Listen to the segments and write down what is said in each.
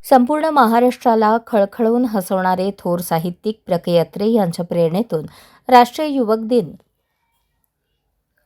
संपूर्ण महाराष्ट्राला खळखळून हसवणारे थोर साहित्यिक प्र के अत्रे यांच्या प्रेरणेतून राष्ट्रीय युवक दिन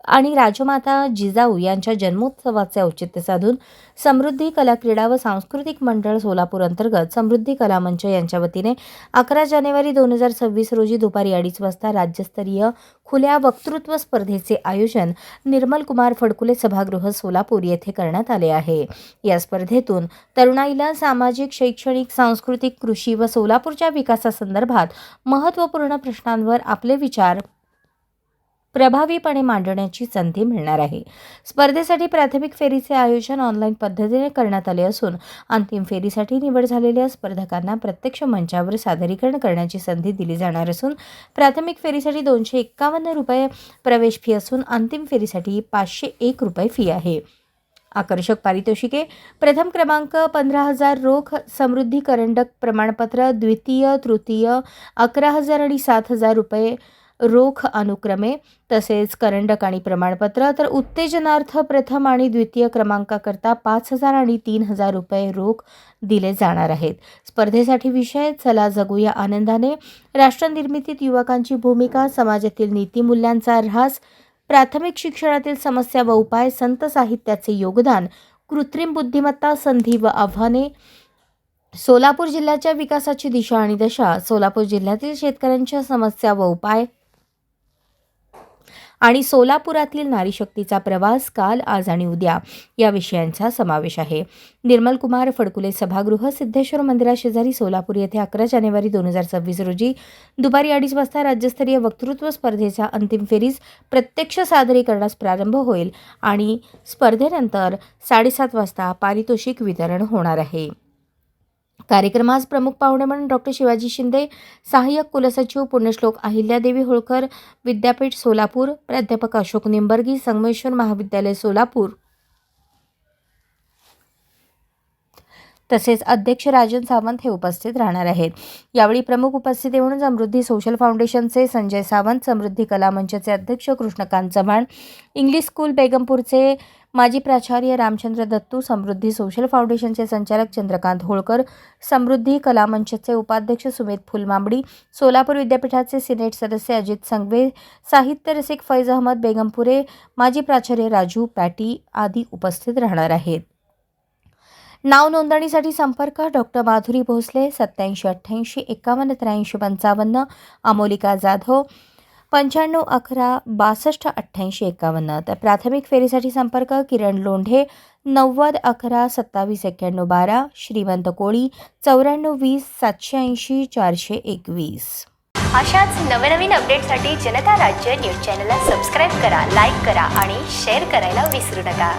आणि राजमाता जिजाऊ यांच्या जन्मोत्सवाचे औचित्य साधून समृद्धी कला क्रीडा व सांस्कृतिक मंडळ सोलापूर अंतर्गत समृद्धी कला मंच यांच्या वतीने 11 जानेवारी 2026 रोजी दुपारी 2:30 वाजता राज्यस्तरीय खुल्या वक्तृत्व स्पर्धेचे आयोजन निर्मल कुमार फडकुले सभागृह सोलापूर येथे करण्यात आले आहे। या स्पर्धेतून तरुणाईला सामाजिक, शैक्षणिक, सांस्कृतिक, कृषी व सोलापूरच्या विकासासंदर्भात महत्त्वपूर्ण प्रश्नांवर आपले विचार प्रभावीपणे मांडण्याची संधी मिळणार आहे। स्पर्धेसाठी प्राथमिक फेरीचे आयोजन ऑनलाईन पद्धतीने करण्यात आले असून अंतिम फेरीसाठी निवड झालेल्या स्पर्धकांना प्रत्यक्ष मंचावर सादरीकरण करण्याची संधी दिली जाणार असून प्राथमिक फेरीसाठी 251 रुपये प्रवेश फी असून अंतिम फेरीसाठी 501 रुपये फी आहे। आकर्षक पारितोषिके: प्रथम क्रमांक 15,000 रोख, समृद्धी करंडक प्रमाणपत्र, द्वितीय, तृतीय 11,000 आणि 7,000 रुपये रोख अनुक्रमे, तसेच करंडक आणि प्रमाणपत्र, तर उत्तेजनार्थ प्रथम आणि द्वितीय क्रमांकाकरता 5,000 आणि 3,000 रुपये रोख दिले जाणार आहेत। स्पर्धेसाठी विषय: चला जगूया आनंदाने, राष्ट्रनिर्मितीत युवकांची भूमिका, समाजातील नीतिमूल्यांचा ऱ्हास, प्राथमिक शिक्षणातील समस्या व उपाय, संत साहित्याचे योगदान, कृत्रिम बुद्धिमत्ता, संधी व आव्हाने, सोलापूर जिल्ह्याच्या विकासाची दिशा आणि दशा, सोलापूर जिल्ह्यातील शेतकऱ्यांच्या समस्या व उपाय आणि सोलापुरातील नारीशक्तीचा प्रवास, काल, आज आणि उद्या या विषयांचा समावेश आहे। निर्मल कुमार फडकुले सभागृह, सिद्धेश्वर मंदिराशेजारी, सोलापूर येथे 11 जानेवारी 2026 रोजी दुपारी 2:30 वाजता राज्यस्तरीय वक्तृत्व स्पर्धेच्या अंतिम फेरीस प्रत्यक्ष सादरीकरणास प्रारंभ होईल आणि स्पर्धेनंतर 7:30 वाजता पारितोषिक वितरण होणार आहे। कार्यक्रमास प्रमुख पाहुणे म्हणून डॉ. शिवाजी शिंदे, सहाय्यक कुलसचिव पुण्यश्लोक अहिल्यादेवी होळकर विद्यापीठ सोलापूर, प्राध्यापक अशोक निंबर्गी, संगमेश्वर महाविद्यालय सोलापूर, तसेच अध्यक्ष राजन सावंत हे उपस्थित राहणार आहेत। यावेळी प्रमुख उपस्थिती म्हणून समृद्धी सोशल फाउंडेशनचे संजय सावंत, समृद्धी कला मंचचे अध्यक्ष कृष्णकांत चव्हाण, इंग्लिश स्कूल बेगमपूरचे माजी प्राचार्य रामचंद्र दत्तू, समृद्धी सोशल फाउंडेशनचे संचालक चंद्रकांत होळकर, समृद्धी कला मंचचे उपाध्यक्ष सुमित फुलमांबडी, सोलापूर विद्यापीठाचे सिनेट सदस्य अजित संघवे, साहित्य रसिक फैज अहमद बेगमपुरे, माजी प्राचार्य राजू पॅटी आदी उपस्थित राहणार आहेत। नाव नोंदणीसाठी संपर्क: डॉ. माधुरी भोसले 87 88 51 83 55, अमोलिका जाधव 95 11 62 88 51, तर प्राथमिक फेरीसाठी संपर्क: किरण लोंढे 90 11 27 91 12, श्रीमंत कोळी 94 20 780 421। अशाच नवनवीन अपडेटसाठी जनता राज्य न्यूज चॅनलला सबस्क्राईब करा, लाईक करा आणि शेअर करायला विसरू नका।